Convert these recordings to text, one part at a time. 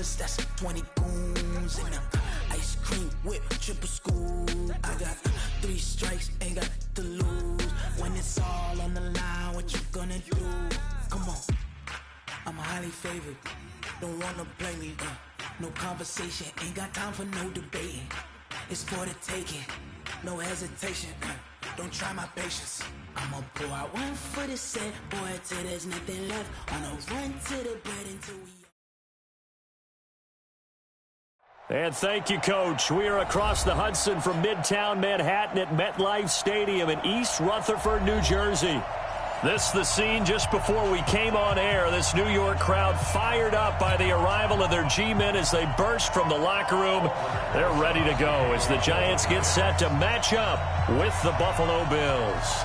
brothers, that's 20 goons. And ice cream whip, triple school. I got 3 strikes, ain't got to lose. When it's all on the line, what you gonna do? Come on, I'm highly favored. Don't wanna blame me, no conversation, ain't got time for no debating. It's for the taking, no hesitation, don't try my patience. I'ma pour out one for the set, boy, till there's nothing left. On a run to the bread until we... And thank you, Coach. We are across the Hudson from Midtown Manhattan at MetLife Stadium in East Rutherford, New Jersey. This is the scene just before we came on air. This New York crowd fired up by the arrival of their G-men as they burst from the locker room. They're ready to go as the Giants get set to match up with the Buffalo Bills.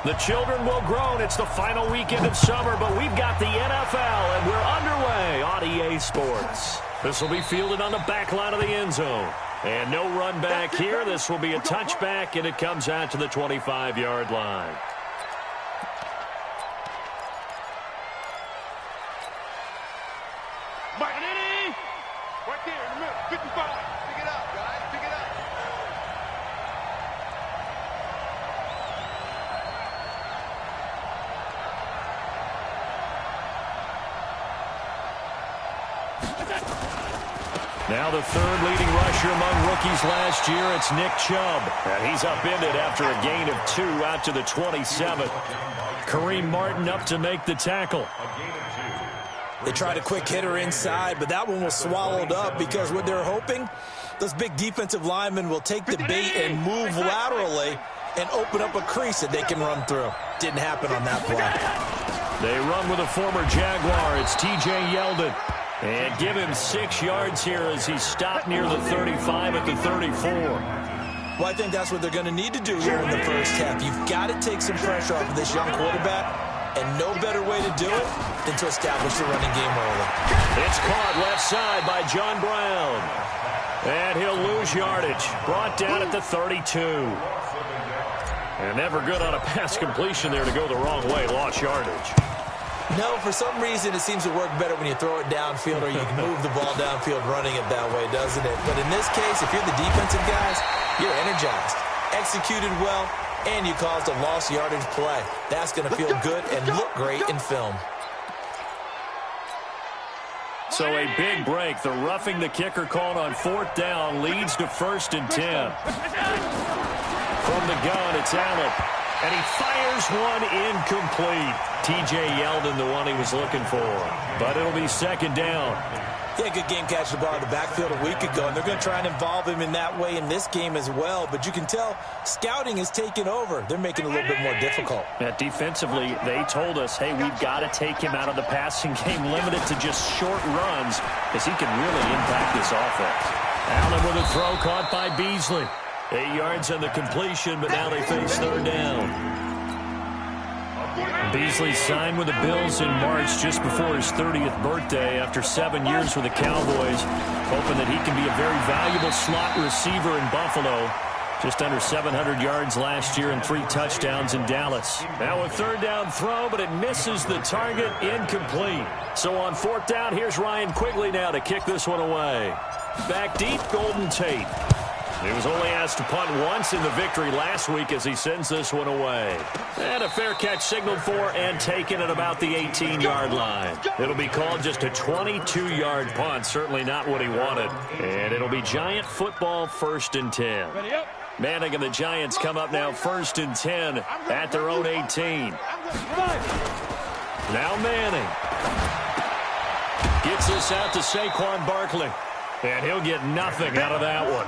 The children will groan. It's the final weekend of summer, but we've got the NFL, and we're underway on EA Sports. This will be fielded on the back line of the end zone. And no run back here. This will be a touchback, and it comes out to the 25-yard line. Right there in the middle, 55. Pick it up, guys. Pick it up. Now the third leading rusher among rookies last year, it's Nick Chubb. And he's upended after a gain of 2 out to the 27. Kareem Martin up to make the tackle. They tried a quick hitter inside, but that one was swallowed up because what they're hoping, those big defensive linemen will take the bait and move laterally and open up a crease that they can run through. Didn't happen on that play. They run with a former Jaguar. It's T.J. Yeldon. And give him 6 yards here as he's stopped near the 35 at the 34. Well, I think that's what they're going to need to do here in the first half. You've got to take some pressure off of this young quarterback, and no better way to do it than to establish the running game early. It's caught left side by John Brown. And he'll lose yardage. Brought down at the 32. And never good on a pass completion there to go the wrong way. Lost yardage. No, for some reason it seems to work better when you throw it downfield or you can move the ball downfield running it that way, doesn't it? But in this case, if you're the defensive guys, you're energized, executed well, and you caused a lost yardage play. That's going to feel good and look great in film. So a big break. The roughing the kicker called on 4th down leads to 1st and 10. From the gun, it's Allen. And he fires one incomplete. T.J. Yeldon, the one he was looking for. But it'll be 2nd down. Yeah, good game catching the ball in the backfield a week ago, and they're going to try and involve him in that way in this game as well. But you can tell scouting is taking over. They're making it a little bit more difficult. Yeah, defensively, they told us, hey, we've got to take him out of the passing game, limited to just short runs, as he can really impact this offense. Allen with a throw caught by Beasley. 8 yards on the completion, but now they face 3rd down. Beasley signed with the Bills in March just before his 30th birthday after 7 years with the Cowboys, hoping that he can be a very valuable slot receiver in Buffalo. Just under 700 yards last year and 3 touchdowns in Dallas. Now a 3rd down throw, but it misses the target, incomplete. So on 4th down, here's Ryan Quigley now to kick this one away. Back deep, Golden Tate. He was only asked to punt once in the victory last week as he sends this one away. And a fair catch signaled for and taken at about the 18-yard line. It'll be called just a 22-yard punt, certainly not what he wanted. And it'll be Giant football 1st and 10. Manning and the Giants come up now 1st and 10 at their own 18. Now Manning gets this out to Saquon Barkley. And he'll get nothing out of that one.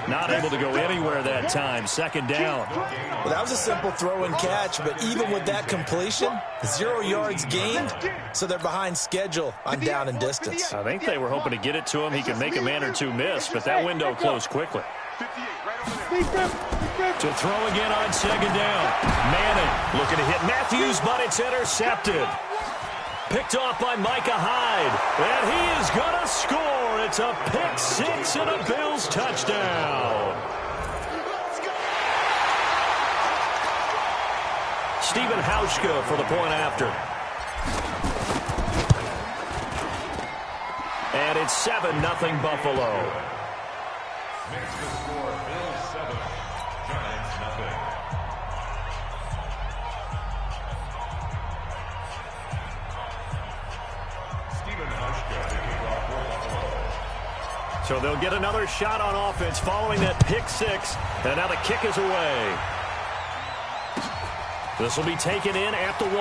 Not able to go anywhere that time. 2nd down. Well, that was a simple throw and catch, but even with that completion, 0 yards gained, so they're behind schedule on down and distance. I think they were hoping to get it to him. He could make a man or two miss, but that window closed quickly. To throw again on 2nd down. Manning looking to hit Matthews, but it's intercepted. Picked off by Micah Hyde, and he is going to score. It's a pick 6 and a Bills touchdown. Stephen Hauschka for the point after. And it's 7-0 Buffalo. Makes the score Bills 7, Giants nothing. Stephen Hauschka taking off for Buffalo. So they'll get another shot on offense following that pick six. And now the kick is away. This will be taken in at the 1.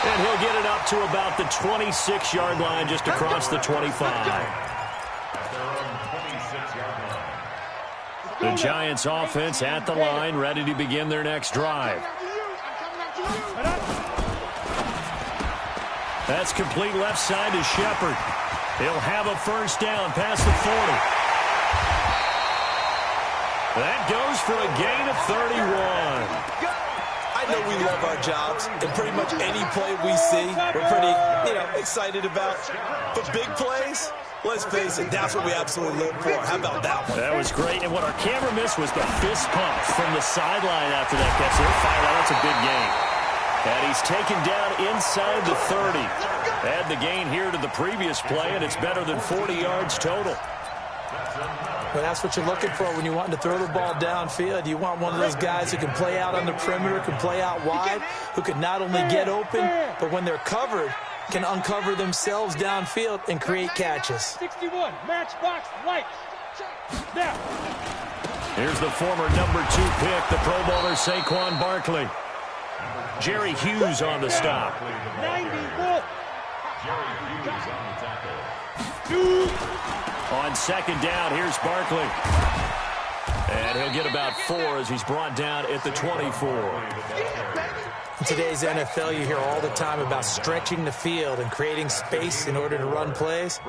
And he'll get it up to about the 26-yard line, just across the 25. The Giants offense at the line, ready to begin their next drive. That's complete left side to Shepard. He'll have a first down past the 40. That goes for a gain of 31. I know we love our jobs, and pretty much any play we see, we're pretty, excited about. But big plays, let's face it, that's what we absolutely live for. How about that one? That was great, and what our camera missed was the fist pump from the sideline after that catch. They're fired out. That's a big gain. And he's taken down inside the 30. Add the gain here to the previous play, and it's better than 40 yards total. Well, that's what you're looking for when you're wanting to throw the ball downfield. You want one of those guys who can play out on the perimeter, can play out wide, who can not only get open, but when they're covered, can uncover themselves downfield and create catches. 61, matchbox, light. Now. Here's the former number 2 pick, the Pro Bowler Saquon Barkley. Jerry Hughes on the stop. 91. Jerry Hughes on the tackle. On second down, here's Barkley. And he'll get about 4 as he's brought down at the 24. In today's NFL, you hear all the time about stretching the field and creating space in order to run plays.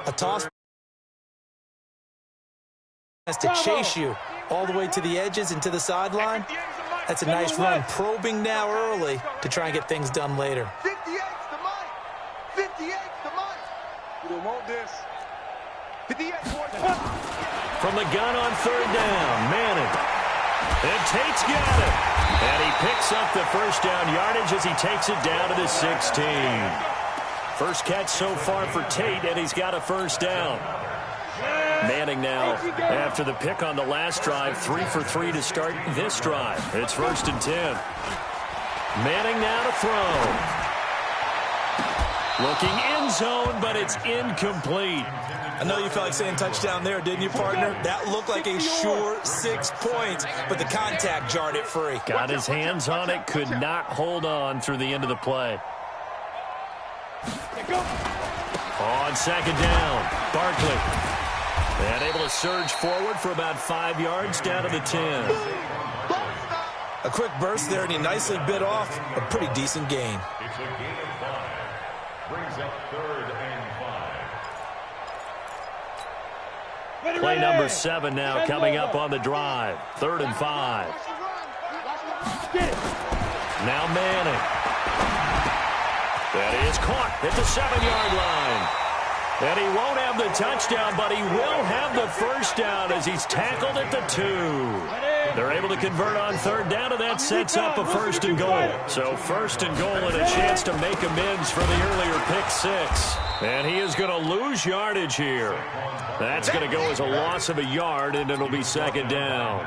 A toss has to chase you all the way to the edges and to the sideline. That's a nice run, probing now early to try and get things done later. 58's the money. 58's the money. We don't want this. 58 From the gun on third down, Manning. And Tate's got it. And he picks up the first down yardage as he takes it down to the 16. First catch so far for Tate, and he's got a first down. Manning now, after the pick on the last drive, 3 for 3 to start this drive. It's 1st and 10. Manning now to throw. Looking end zone, but it's incomplete. I know you felt like saying touchdown there, didn't you, partner? That looked like a sure 6 points, but the contact jarred it free. Got his hands on it, could not hold on through the end of the play. On second down, Barkley. And able to surge forward for about 5 yards down to the 10. A quick burst there, and he nicely bit off a pretty decent gain. It's a gain of 5. Brings up 3rd and 5. Play number 7 now coming up on the drive. 3rd and 5. Now Manning. That is caught at the 7-yard line. And he won't have the touchdown, but he will have the first down as he's tackled at the 2. They're able to convert on third down, and that sets up a 1st and goal. So 1st and goal and a chance to make amends for the earlier pick 6. And he is going to lose yardage here. That's going to go as a loss of a yard, and it'll be 2nd down.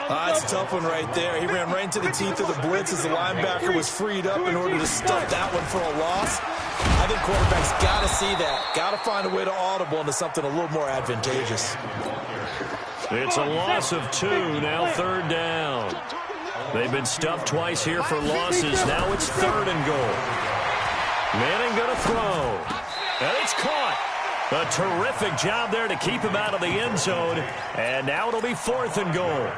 That's a tough one right there. He ran right into the teeth of the blitz as the linebacker was freed up in order to stuff that one for a loss. I think quarterbacks got to see that. Got to find a way to audible into something a little more advantageous. It's a loss of 2, now 3rd down. They've been stuffed twice here for losses. Now it's 3rd and goal. Manning going to throw. And it's caught. A terrific job there to keep him out of the end zone. And now it'll be 4th and goal.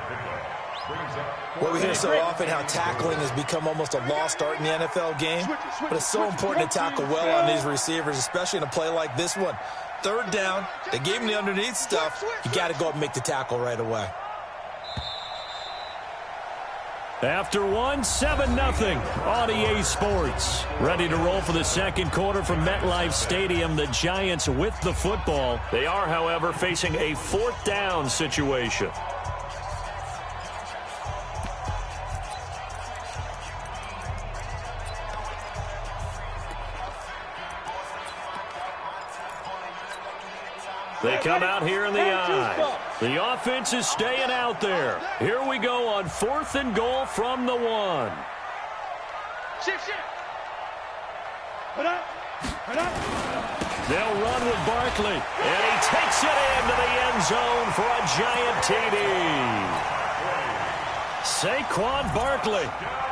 Well, we hear so often how tackling has become almost a lost art in the NFL game, but it's so important to tackle well on these receivers, especially in a play like this one. 3rd down, they gave him the underneath stuff. You got to go up and make the tackle right away. After one, 7-0 on EA Sports. Ready to roll for the second quarter from MetLife Stadium. The Giants with the football. They are, however, facing a 4th down situation. They come out here in the I. The offense is staying out there. Here we go on 4th and goal from the 1. Shift. Put up. They'll run with Barkley, and he takes it into the end zone for a giant TD. Saquon Barkley,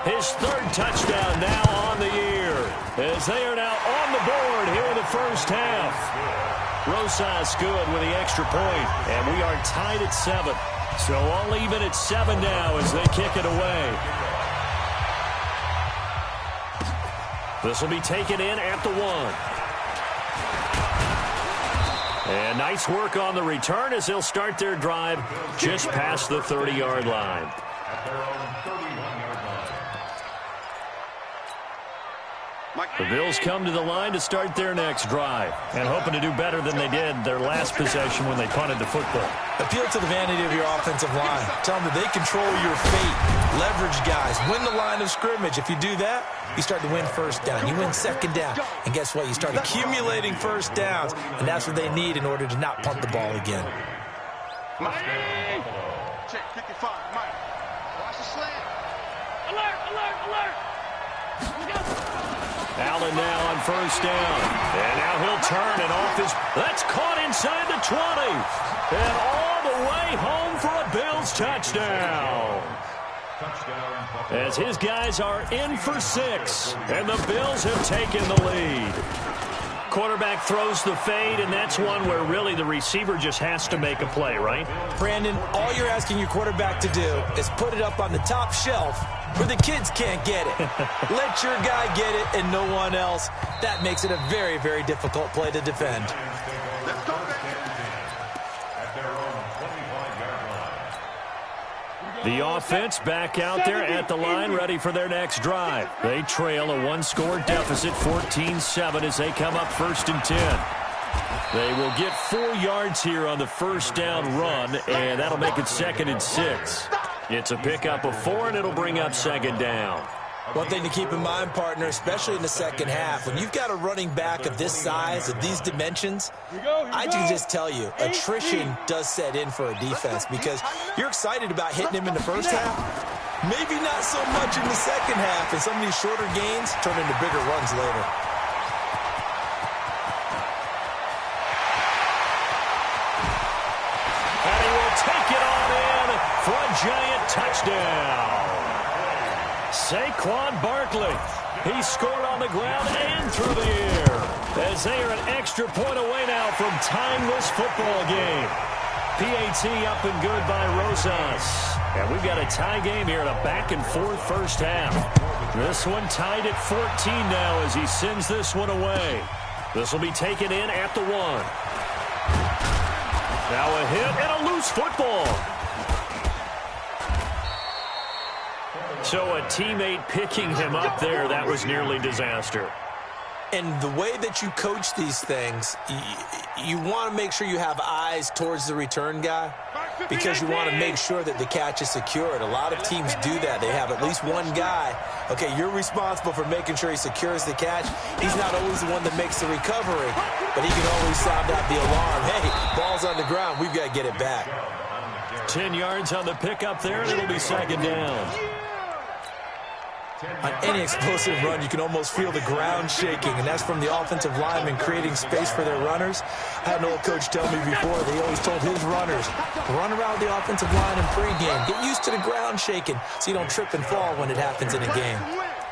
his 3rd touchdown now on the year, as they are now on the board here in the first half. Rosas good with the extra point, and we are tied at 7. So all even at 7 now as they kick it away. This will be taken in at the 1. And nice work on the return as they'll start their drive just past the 30-yard line. At their own 31-yard line. The Bills come to the line to start their next drive and hoping to do better than they did their last possession when they punted the football. Appeal to the vanity of your offensive line. Tell them that they control your fate. Leverage guys. Win the line of scrimmage. If you do that, you start to win first down. You win 2nd down. And guess what? You start accumulating first downs. And that's what they need in order to not punt the ball again. Check 55, Mike. Watch the slant. Alert. Allen now on first down. And now he'll turn and off his... That's caught inside the 20. And all the way home for a Bills touchdown. As his guys are in for 6. And the Bills have taken the lead. Quarterback throws the fade, and that's one where really the receiver just has to make a play, right? Brandon, all you're asking your quarterback to do is put it up on the top shelf where the kids can't get it. Let your guy get it and no one else. That makes it a very, very difficult play to defend. Let's go, baby. At their own 25-yard line. The offense back out there at the line, ready for their next drive. They trail a 1-score deficit, 14-7, as they come up 1st and 10. They will get 4 yards here on the first down run, and that'll make it 2nd and 6. It's a pickup of 4, and it'll bring up 2nd down. One thing to keep in mind, partner, especially in the second half, when you've got a running back of this size, of these dimensions, I can just tell you, attrition does set in for a defense because you're excited about hitting him in the first half. Maybe not so much in the second half, and some of these shorter gains turn into bigger runs later. And he will take it on in for a giant touchdown. Saquon Barkley. He scored on the ground and through the air as they are an extra point away now from tying this football game. PAT up and good by Rosas. And we've got a tie game here in a back-and-forth first half. This one tied at 14 now as he sends this one away. This will be taken in at the 1. Now a hit and a loose football. So a teammate picking him up there, that was nearly disaster. And the way that you coach these things, you want to make sure you have eyes towards the return guy because you want to make sure that the catch is secured. A lot of teams do that. They have at least one guy. Okay, you're responsible for making sure he secures the catch. He's not always the one that makes the recovery, but he can always sound out the alarm. Hey, ball's on the ground. We've got to get it back. 10 yards on the pickup there, and it'll be 2nd down. On any explosive run, you can almost feel the ground shaking, and that's from the offensive linemen creating space for their runners. I had an old coach tell me before, they always told his runners, run around the offensive line in pregame. Get used to the ground shaking so you don't trip and fall when it happens in a game.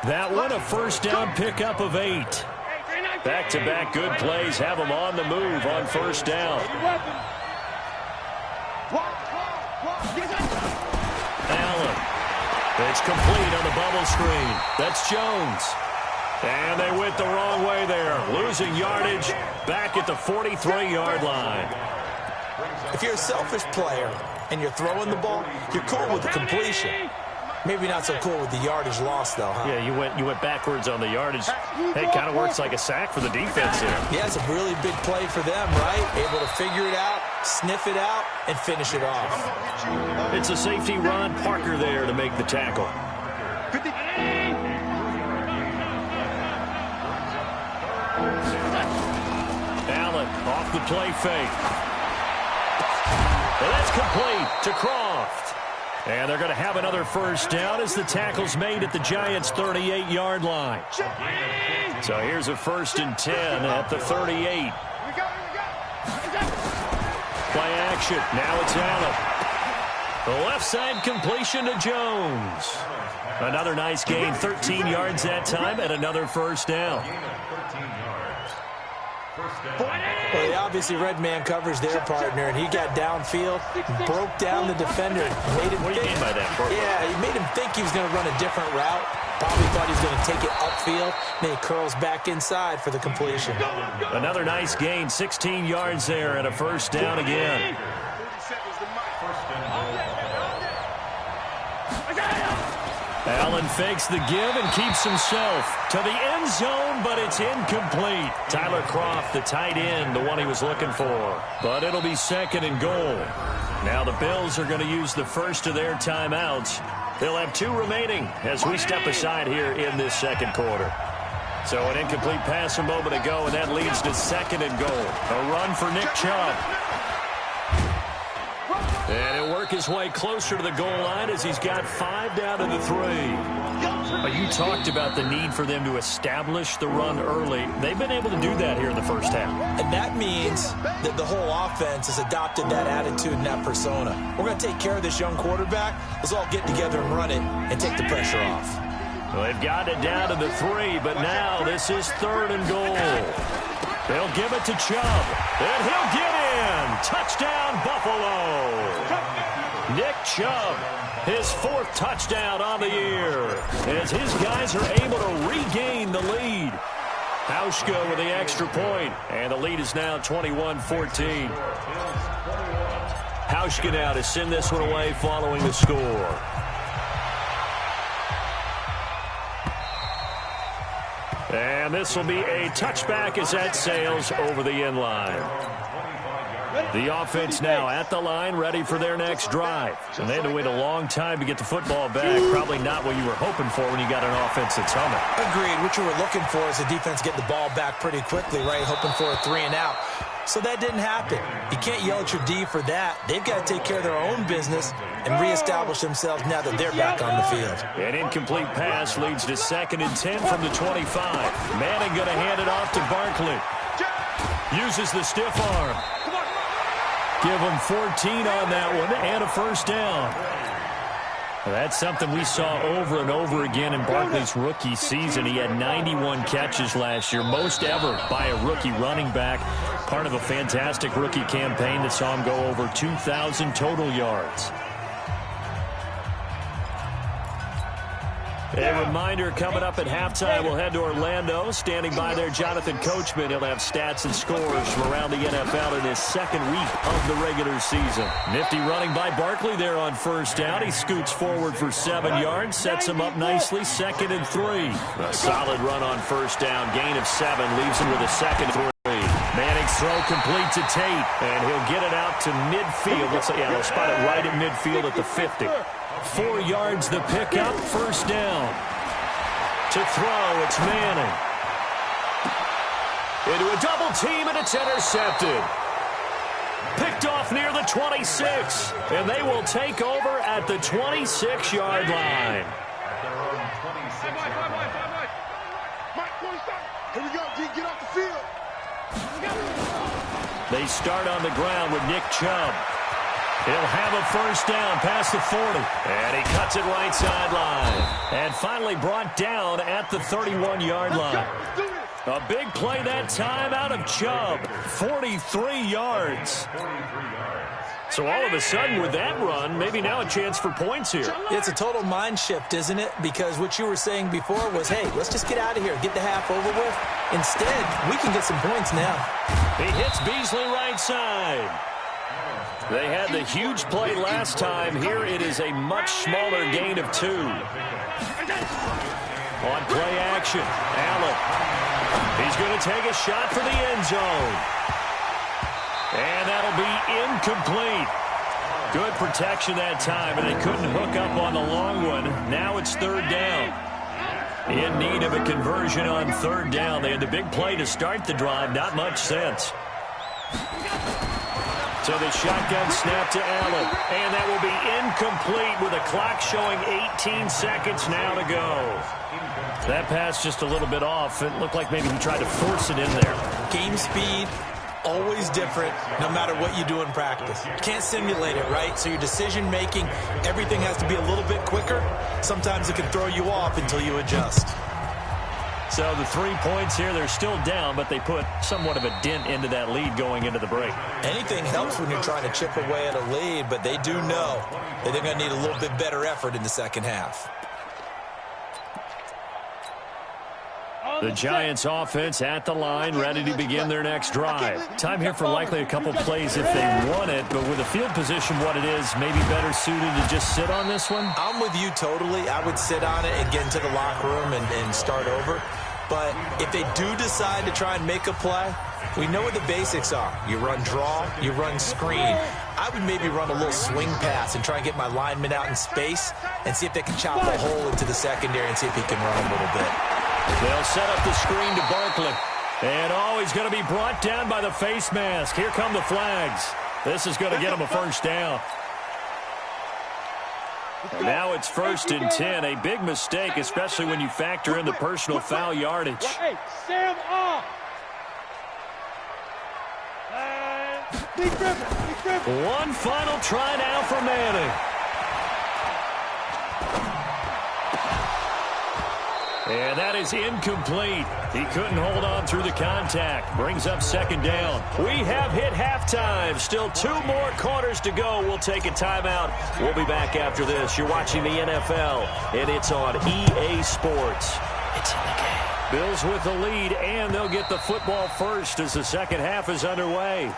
That one, a first down pickup of 8. Back-to-back good plays have them on the move on first down. Allen. It's complete on the bubble screen. That's Jones. And they went the wrong way there. Losing yardage back at the 43-yard line. If you're a selfish player and you're throwing the ball, you're cool with the completion. Maybe not so cool with the yardage loss, though, huh? Yeah, you went backwards on the yardage. Hey, it kind of works like a sack for the defense there. Yeah, it's a really big play for them, right? Able to figure it out, sniff it out, and finish it off. It's a safety, Ron Parker, there to make the tackle. Allen off the play fake. And that's complete to Croft. And they're going to have another first down as the tackle's made at the Giants' 38-yard line. So here's a 1st and 10 at the 38. Play action. Now it's Allen. The left side completion to Jones. Another nice gain, 13 yards that time, and another first down. Well, he obviously read man coverage their partner, and he got downfield, broke down the defender. Made him what do you mean by that, Bert? Yeah, he made him think he was going to run a different route. Probably thought he was going to take it upfield. Then he curls back inside for the completion. Another nice gain, 16 yards there, and a first down again. Allen fakes the give and keeps himself to the end zone, but it's incomplete. Tyler Croft, the tight end, the one he was looking for. But it'll be 2nd and goal. Now the Bills are going to use the first of their timeouts. They'll have 2 remaining as we step aside here in this second quarter. So an incomplete pass a moment ago, and that leads to 2nd and goal. A run for Nick Chubb. And he'll work his way closer to the goal line as he's got 5 down to the 3. You talked about the need for them to establish the run early. They've been able to do that here in the first half. And that means that the whole offense has adopted that attitude and that persona. We're going to take care of this young quarterback. Let's all get together and run it and take the pressure off. Well, they've got it down to the 3, but now this is 3rd and goal. They'll give it to Chubb, and he'll get in. Touchdown, Buffalo. Nick Chubb, his 4th touchdown on the year, as his guys are able to regain the lead. Hauschka with the extra point, and the lead is now 21-14. Hauschka now to send this one away following the score. And this will be a touchback as that sails over the end line. The offense now at the line, ready for their next drive. And they had to wait a long time to get the football back. Probably not what you were hoping for when you got an offense that's humming. Agreed. What you were looking for is the defense get the ball back pretty quickly, right? Hoping for a 3 and out. So that didn't happen. You can't yell at your D for that. They've got to take care of their own business and reestablish themselves now that they're back on the field. An incomplete pass leads to 2nd and 10 from the 25. Manning going to hand it off to Barkley. Uses the stiff arm. Give him 14 on that one and a first down. That's something we saw over and over again in Barkley's rookie season. He had 91 catches last year, most ever by a rookie running back. Part of a fantastic rookie campaign that saw him go over 2,000 total yards. A reminder, coming up at halftime, we'll head to Orlando. Standing by there, Jonathan Coachman. He'll have stats and scores from around the NFL in his 2nd week of the regular season. Nifty running by Barkley there on first down. He scoots forward for 7 yards, sets him up nicely, 2nd and 3. A solid run on first down, gain of 7, leaves him with a 2nd and 3. Manning's throw complete to Tate, and he'll get it out to midfield. Looks like, yeah, they'll spot it right at midfield at the 50. 4 yards the pickup, first down. To throw, it's Manning. Into a double team, and it's intercepted. Picked off near the 26, and they will take over at the 26-yard line. Here we go, D, get off the field. They start on the ground with Nick Chubb. He'll have a first down past the 40. And he cuts it right sideline. And finally brought down at the 31-yard line. A big play that time out of Chubb. 43 yards. So all of a sudden with that run, maybe now a chance for points here. It's a total mind shift, isn't it? Because what you were saying before was, hey, let's just get out of here, get the half over with. Instead, we can get some points now. He hits Beasley right side. They had the huge play last time. Here it is a much smaller gain of 2. On play action, Allen. He's going to take a shot for the end zone. And that'll be incomplete. Good protection that time, and they couldn't hook up on the long one. Now it's 3rd down. In need of a conversion on 3rd down. They had the big play to start the drive. Not much sense. To So the shotgun snap to Allen. And that will be incomplete with a clock showing 18 seconds now to go. That pass just a little bit off. It looked like maybe he tried to force it in there. Game speed, always different no matter what you do in practice. You can't simulate it, right? So your decision-making, everything has to be a little bit quicker. Sometimes it can throw you off until you adjust. So the 3 points here, they're still down, but they put somewhat of a dent into that lead going into the break. Anything helps when you're trying to chip away at a lead, but they do know that they're going to need a little bit better effort in the second half. The Giants offense at the line, ready to begin their next drive. Time here for likely a couple plays if they want it, but with the field position what it is, maybe better suited to just sit on this one? I'm with you totally. I would sit on it and get into the locker room and start over. But if they do decide to try and make a play, we know what the basics are. You run draw, you run screen. I would maybe run a little swing pass and try and get my lineman out in space and see if they can chop a hole into the secondary and see if he can run a little bit. They'll set up the screen to Barkley. And, he's going to be brought down by the face mask. Here come the flags. This is going to get him a first down. And now it's 1st and 10. A big mistake, especially when you factor in the personal foul yardage. Hey, Sam off. Lee Griffin. One final try now for Manning. And that is incomplete. He couldn't hold on through the contact. Brings up 2nd down. We have hit halftime. Still 2 more quarters to go. We'll take a timeout. We'll be back after this. You're watching the NFL, and it's on EA Sports. It's in the game. Bills with the lead, and they'll get the football first as the second half is underway.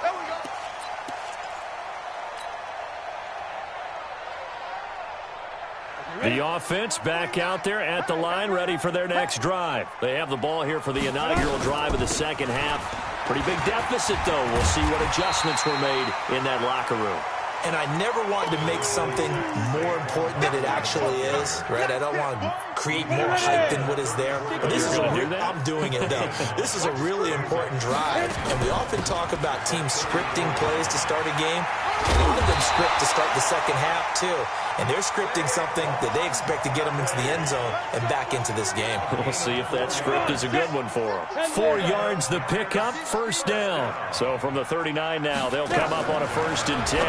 The offense back out there at the line, ready for their next drive. They have the ball here for the inaugural drive of the second half. Pretty big deficit, though. We'll see what adjustments were made in that locker room. And I never want to make something more important than it actually is, right? I don't want to create more hype than what is there. But this is I'm doing it, though. This is a really important drive. And we often talk about teams scripting plays to start a game. A lot of them script to start the second half, too. And they're scripting something that they expect to get them into the end zone and back into this game. We'll see if that script is a good one for them. 4 yards the pickup, first down. So from the 39 now, they'll come up on a 1st and 10.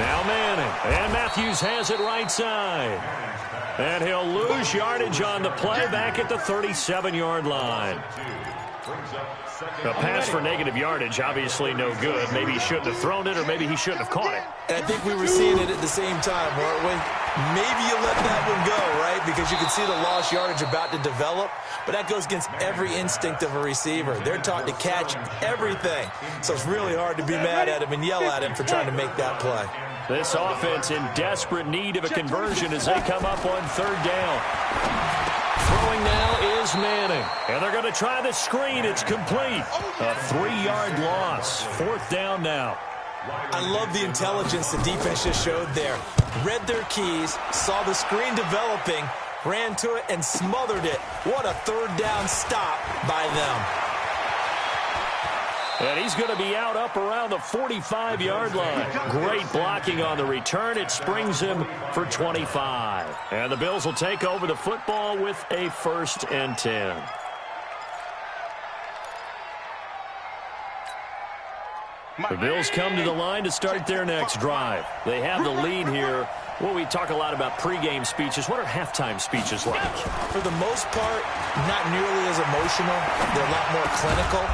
Now Manning, and Matthews has it right side. And he'll lose yardage on the play back at the 37-yard line. A pass for negative yardage, obviously no good. Maybe he shouldn't have thrown it, or maybe he shouldn't have caught it. And I think we were seeing it at the same time, weren't we? Maybe you let that one go, right? Because you can see the lost yardage about to develop. But that goes against every instinct of a receiver. They're taught to catch everything. So it's really hard to be mad at him and yell at him for trying to make that play. This offense in desperate need of a conversion as they come up on 3rd down. Throwing now is Manning. And they're going to try the screen. It's complete. A 3-yard loss. 4th down now. I love the intelligence the defense just showed there. Read their keys, saw the screen developing, ran to it, and smothered it. What a 3rd down stop by them. And he's going to be out up around the 45-yard line. Great blocking on the return. It springs him for 25. And the Bills will take over the football with a 1st and 10. The Bills come to the line to start their next drive. They have the lead here. Well, we talk a lot about pregame speeches. What are halftime speeches like? For the most part, not nearly as emotional. They're a lot more clinical.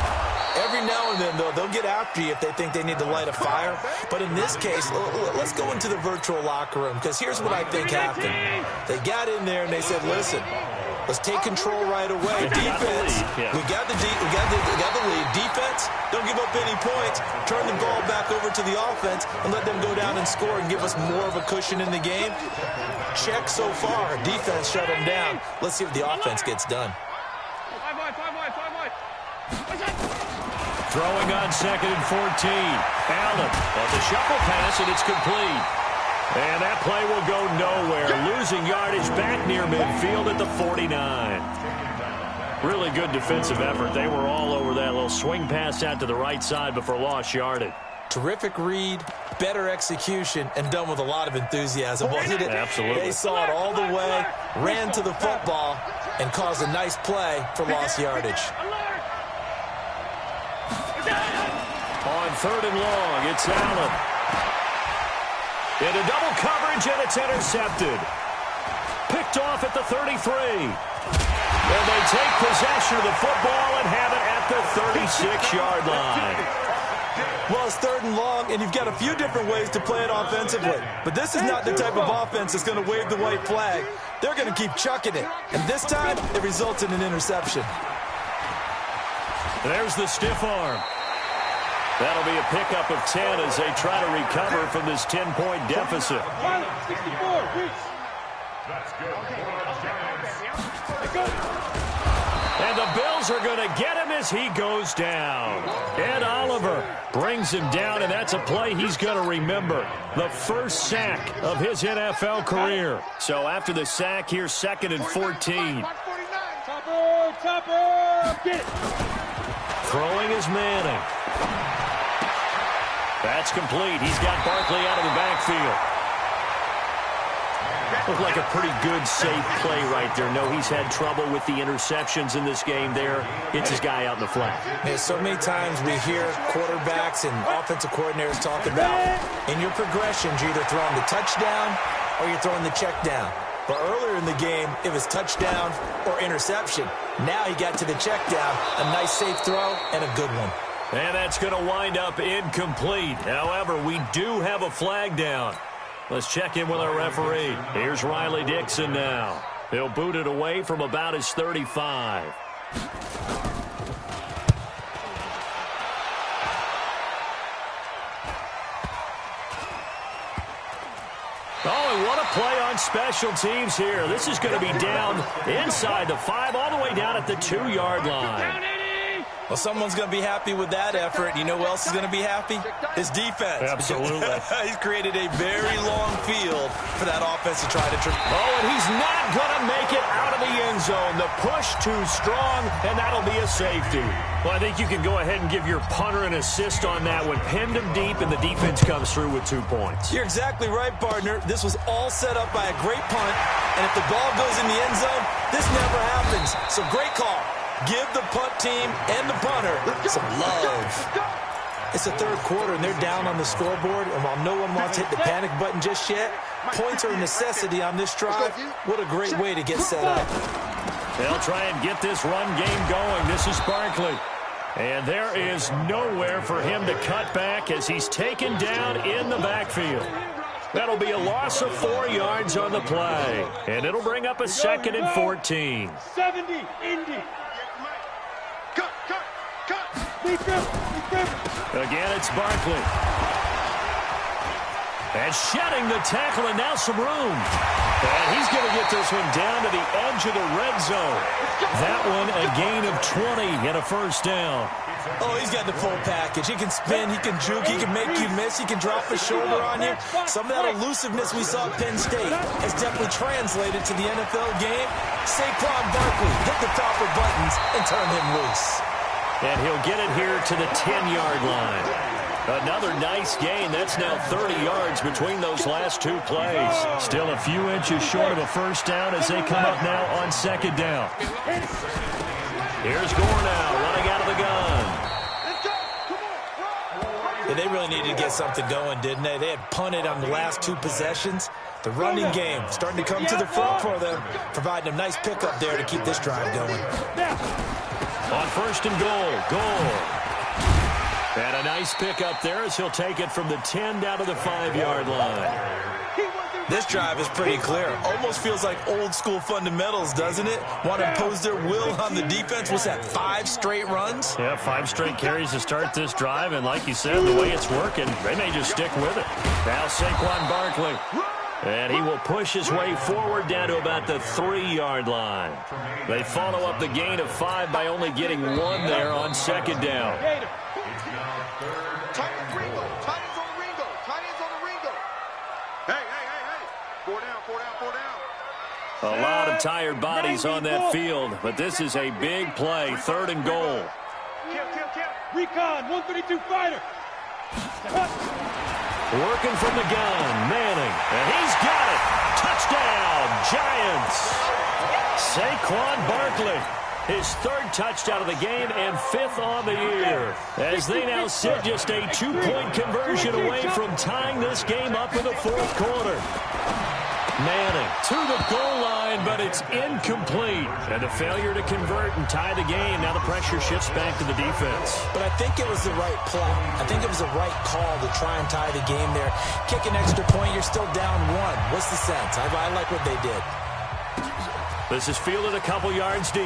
Every now and then, though, they'll get after you if they think they need to light a fire. But in this case, let's go into the virtual locker room, because here's what I think happened. They got in there and they said, listen, let's take control right away. Defense, we got the lead. Defense, don't give up any points. Turn the ball back over to the offense and let them go down and score and give us more of a cushion in the game. Check so far. Defense shut them down. Let's see if the offense gets done. 5 wide. Throwing on 2nd and 14. Allen at the shuffle pass, and it's complete. And that play will go nowhere. Losing yardage back near midfield at the 49. Really good defensive effort. They were all over that little swing pass out to the right side before lost yardage. Terrific read, better execution, and done with a lot of enthusiasm, wasn't it? Absolutely. They saw it all the way, ran to the football, and caused a nice play for lost yardage. On 3rd and long, it's Allen. Into double coverage, and it's intercepted. Picked off at the 33. And they take possession of the football and have it at the 36-yard line. Well, it's 3rd and long, and you've got a few different ways to play it offensively. But this is not the type of offense that's going to wave the white flag. They're going to keep chucking it. And this time, it results in an interception. There's the stiff arm. That'll be a pickup of 10 as they try to recover from this 10-point deficit. 64, reach. That's good. And the Bills are going to get him as he goes down. Ed Oliver brings him down, and that's a play he's going to remember. The first sack of his NFL career. So after the sack, here's 2nd and 14. Chopper, get it. Throwing is Manning. That's complete. He's got Barkley out of the backfield. Looked like a pretty good, safe play right there. No, he's had trouble with the interceptions in this game there. Hits his guy out in the flat. Yeah, so many times we hear quarterbacks and offensive coordinators talk about in your progressions, you're either throwing the touchdown or you're throwing the check down. But earlier in the game, it was touchdown or interception. Now he got to the check down, a nice safe throw, and a good one. And that's going to wind up incomplete. However, we do have a flag down. Let's check in with our referee. Here's Riley Dixon now. He'll boot it away from about his 35. Oh, and what a play on special teams here. This is going to be down inside the 5, all the way down at the 2-yard line. Well, someone's going to be happy with that effort. You know who else is going to be happy? His defense. Absolutely. He's created a very long field for that offense to try to trip. Oh, and he's not going to make it out of the end zone. The push too strong, and that'll be a safety. Well, I think you can go ahead and give your punter an assist on that one. Pinned him deep, and the defense comes through with 2 points. You're exactly right, partner. This was all set up by a great punt, and if the ball goes in the end zone, this never happens. So great call. Give the punt team and the punter some love. It's the 3rd quarter, and they're down on the scoreboard, and while no one wants to hit the panic button just yet, points are a necessity on this drive. What a great way to get set up. They'll try and get this run game going. This is Barkley. And there is nowhere for him to cut back as he's taken down in the backfield. That'll be a loss of 4 yards on the play. And it'll bring up a 2nd and 14. 70, Indy. Again, it's Barkley. And shedding the tackle, and now some room. And he's going to get this one down to the edge of the red zone. That one a gain of 20 and a first down. Oh, he's got the full package. He can spin, he can juke, he can make you miss, he can drop a shoulder on you. Some of that elusiveness we saw at Penn State has definitely translated to the NFL game. Saquon Barkley hit the proper buttons and turn him loose. And he'll get it here to the 10-yard line. Another nice gain. That's now 30 yards between those last 2 plays. Still a few inches short of a first down as they come up now on 2nd down. Here's Gore now running out of the gun. Yeah, they really needed to get something going, didn't they? They had punted on the last 2 possessions. The running game starting to come to the front for them, providing a nice pickup there to keep this drive going. On 1st and goal. And a nice pickup there as he'll take it from the 10 down to the 5-yard line. This drive is pretty clear. Almost feels like old school fundamentals, doesn't it? Want to impose their will on the defense. What's that, 5 straight runs? Yeah, 5 straight carries to start this drive. And like you said, the way it's working, they may just stick with it. Now Saquon Barkley. And he will push his way forward down to about the 3-yard line. They follow up the gain of 5 by only getting 1 there on 2nd down. Tight ends on the Ringo. Hey. 4 down. A lot of tired bodies on that field, but this is a big play. 3rd and goal. Recon, 132 fighter. Working from the gun, Manning, and he's got it. Touchdown, Giants. Saquon Barkley, his third touchdown of the game and fifth on the year, as they now sit just a 2-point conversion away from tying this game up in the fourth quarter. Manning to the goal line, but it's incomplete. And a failure to convert and tie the game. Now the pressure shifts back to the defense. But I think it was the right play. I think it was the right call to try and tie the game there. Kick an extra point, you're still down one. What's the sense? I like what they did. This is fielded a couple yards deep.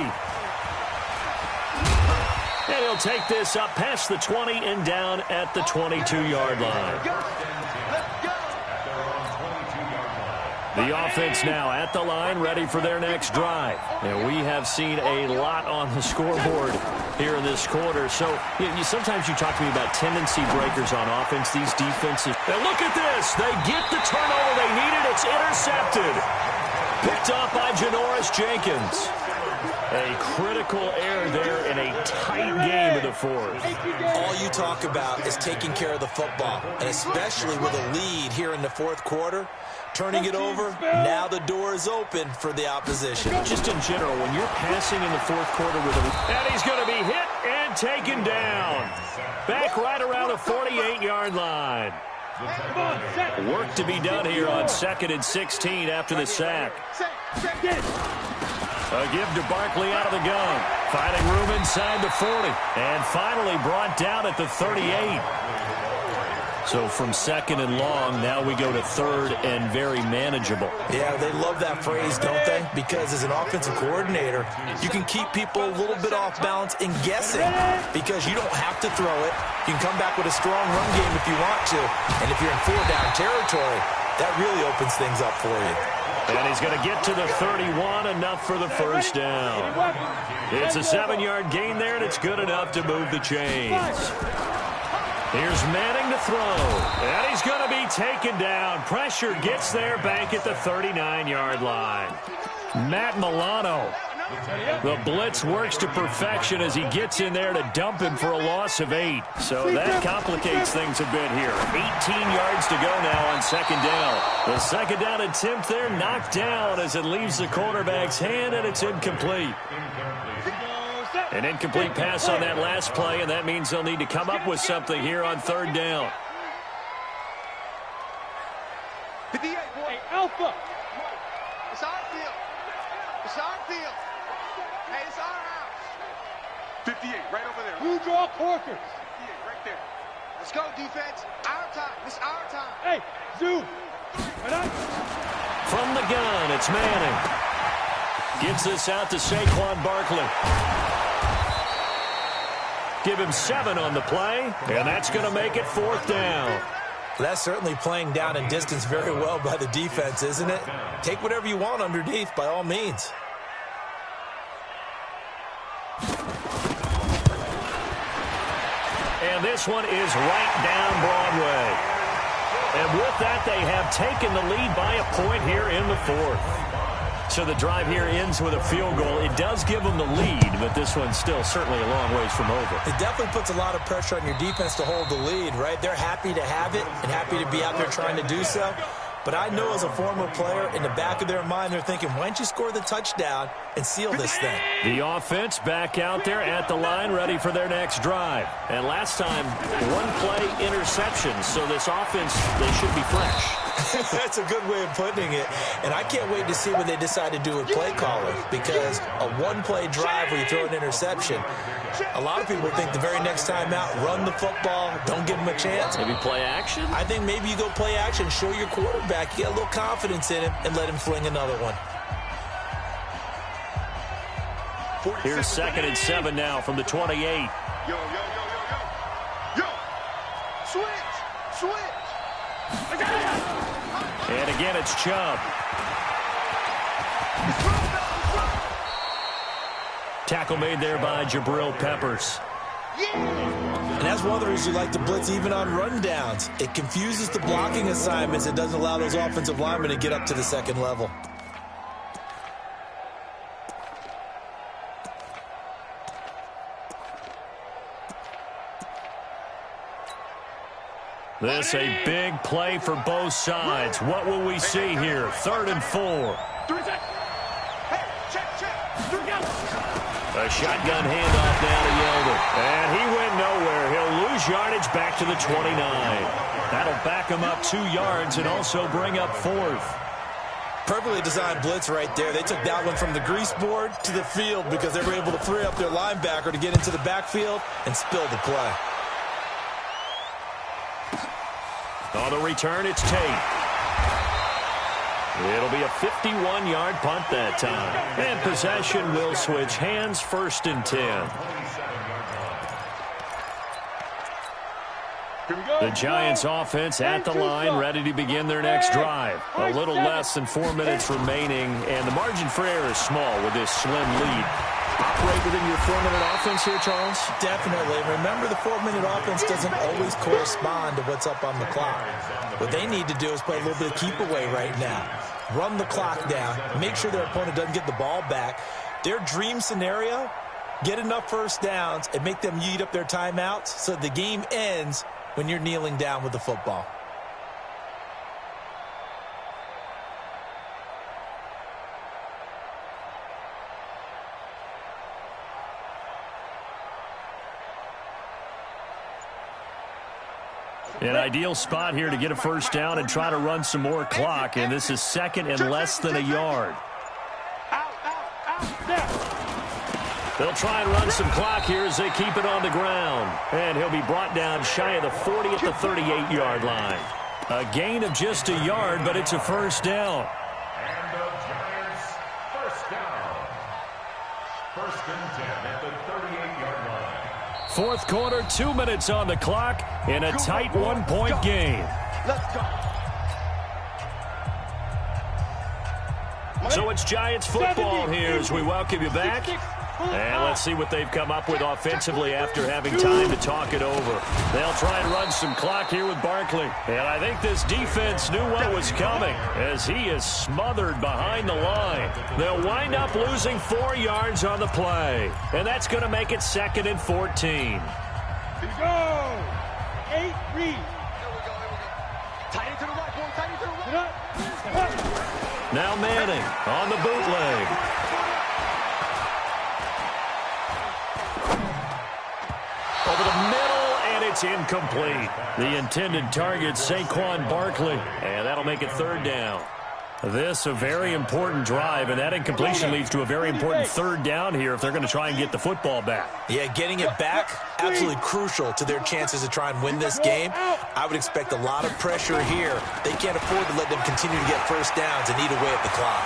And he'll take this up past the 20 and down at the 22-yard line. The offense now at the line, ready for their next drive. And we have seen a lot on the scoreboard here in this quarter. So sometimes you talk to me about tendency breakers on offense, these defenses. Now look at this. They get the turnover they needed. It's intercepted. Picked off by Janoris Jenkins. A critical error there in a tight game of the fourth. All you talk about is taking care of the football, and especially with a lead here in the fourth quarter. Turning it over, now the door is open for the opposition. Just in general, when you're passing in the fourth quarter with and he's going to be hit and taken down. Back right around the 48-yard line. Work to be done here on 2nd and 16 after the sack. A give to Barkley out of the gun. Finding room inside the 40. And finally brought down at the 38. So from 2nd and long, now we go to 3rd and very manageable. Yeah, they love that phrase, don't they? Because as an offensive coordinator, you can keep people a little bit off balance and guessing because you don't have to throw it. You can come back with a strong run game if you want to. And if you're in 4-down territory, that really opens things up for you. And he's going to get to the 31, enough for the first down. It's a 7-yard gain there, and it's good enough to move the chains. Here's Manning to throw, and he's going to be taken down. Pressure gets there back at the 39-yard line. Matt Milano. The blitz works to perfection as he gets in there to dump him for a loss of 8. So that complicates things a bit here. 18 yards to go now on 2nd down. The 2nd down attempt there knocked down as it leaves the quarterback's hand, and it's incomplete. An incomplete pass on that last play, and that means they'll need to come up with something here on 3rd down. Hey, Alpha. It's our field. It's our field. Hey, it's our house. 58, right over there. You draw Corkers. 58, right there. Let's go, defense. Our time. It's our time. Hey, zoom. From the gun, it's Manning. Gets this out to Saquon Barkley. Give him 7 on the play, and that's going to make it 4th down. That's certainly playing down and distance very well by the defense, isn't it? Take whatever you want underneath, by all means. And this one is right down Broadway. And with that, they have taken the lead by a point here in the 4th. So the drive here ends with a field goal. It does give them the lead, but this one's still certainly a long ways from over. It definitely puts a lot of pressure on your defense to hold the lead, right? They're happy to have it and happy to be out there trying to do so. But I know as a former player, in the back of their mind, they're thinking, why don't you score the touchdown and seal this thing? The offense back out there at the line, ready for their next drive. And last time, 1-play interception. So this offense, they should be fresh. That's a good way of putting it. And I can't wait to see what they decide to do with play calling, because a 1-play drive where you throw an interception, a lot of people think the very next time out, run the football, don't give them a chance. Maybe play action? I think maybe you go play action, show your quarterback, you get a little confidence in him, and let him fling another one. Here's 2nd and 7 now from the 28. Yo, yo, yo, yo, yo. Yo. Switch. Switch. And again, it's Chubb. Tackle made there by Jabril Peppers. And that's one of the reasons you like to blitz even on rundowns. It confuses the blocking assignments. It doesn't allow those offensive linemen to get up to the 2nd level. This a big play for both sides. What will we see here? 3rd and 4. A shotgun handoff down to Yeldon. And he went nowhere. He'll lose yardage back to the 29. That'll back him up 2 yards and also bring up 4th. Perfectly designed blitz right there. They took that one from the grease board to the field because they were able to free up their linebacker to get into the backfield and spill the play. On the return, it's Tate. It'll be a 51-yard punt that time. And possession will switch hands, 1st and 10. The Giants offense at the line, ready to begin their next drive. A little less than 4 minutes remaining, and the margin for error is small with this slim lead. Operate within your 4-minute offense here, Charles? Definitely. Remember, the 4-minute offense doesn't always correspond to what's up on the clock. What they need to do is play a little bit of keep away right now. Run the clock down. Make sure their opponent doesn't get the ball back. Their dream scenario, get enough first downs and make them eat up their timeouts so the game ends when you're kneeling down with the football. An ideal spot here to get a first down and try to run some more clock, and this is 2nd and less than a yard. They'll try and run some clock here as they keep it on the ground. And he'll be brought down shy of the 40 at the 38-yard line. A gain of just a yard, but it's a first down. And the Giants first down. 1st and 10 at the 38-yard line. 4th quarter, 2 minutes on the clock in a tight 1-point game. Let's go. So it's Giants football here as we welcome you back. And let's see what they've come up with offensively after having time to talk it over. They'll try and run some clock here with Barkley. And I think this defense knew what was coming as he is smothered behind the line. They'll wind up losing 4 yards on the play. And that's going to make it 2nd and 14. Here we go. 8 read. Here we go. Tight end to the right, boy. Tight end to the right. Now Manning on the bootleg. Over the middle, and it's incomplete. The intended target, Saquon Barkley, and that'll make it 3rd down. This a very important drive, and that incompletion leads to a very important 3rd down here if they're going to try and get the football back. Yeah, getting it back, absolutely crucial to their chances to try and win this game. I would expect a lot of pressure here. They can't afford to let them continue to get first downs and eat away at the clock.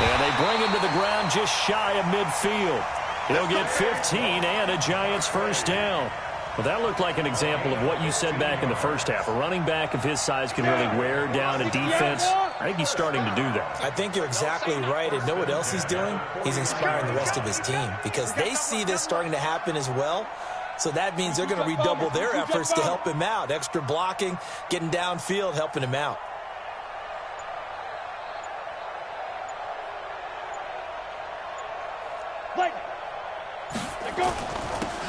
And they bring him to the ground just shy of midfield. He'll get 15 and a Giants first down. Well, that looked like an example of what you said back in the first half. A running back of his size can really wear down a defense. I think he's starting to do that. I think you're exactly right. And know what else he's doing? He's inspiring the rest of his team because they see this starting to happen as well. So that means they're going to redouble their efforts to help him out. Extra blocking, getting downfield, helping him out.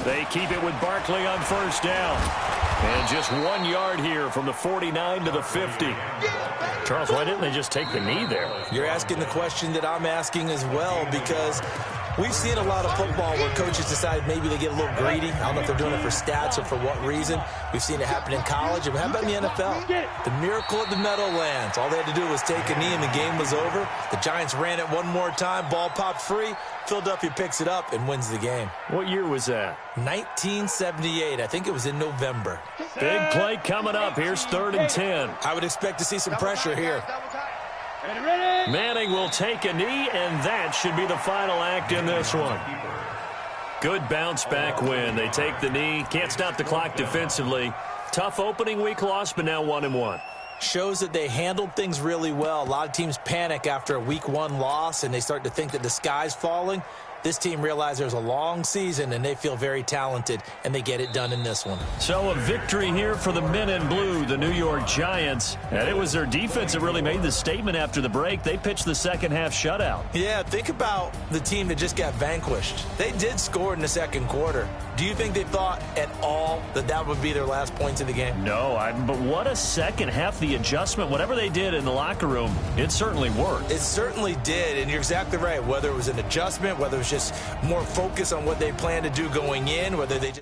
They keep it with Barkley on first down. And just 1 yard here from the 49 to the 50. Charles, why didn't they just take the knee there? You're asking the question that I'm asking as well because we've seen a lot of football where coaches decide maybe they get a little greedy. I don't know if they're doing it for stats or for what reason. We've seen it happen in college. And how about in the NFL? The miracle at the Meadowlands. All they had to do was take a knee and the game was over. The Giants ran it one more time. Ball popped free. Philadelphia picks it up and wins the game. What year was that? 1978. I think it was in November. Big play coming up. Here's 3rd and 10. I would expect to see some pressure here. Manning will take a knee, and that should be the final act in this one. Good bounce back win. They take the knee. Can't stop the clock defensively. Tough opening week loss, but now 1-1. Shows that they handled things really well. A lot of teams panic after a week 1 loss, and they start to think that the sky's falling. this team realized there's a long season, and they feel very talented, and they get it done in this one. So a victory here for the men in blue, the New York Giants. And it was their defense that really made the statement after the break. They pitched the second-half shutout. Yeah, think about the team that just got vanquished. They did score in the second quarter. Do you think they thought at all that that would be their last points of the game? No, but what a second half. The adjustment, whatever they did in the locker room, it certainly worked. It certainly did, and you're exactly right. Whether it was an adjustment, whether it was just more focus on what they planned to do going in, whether they just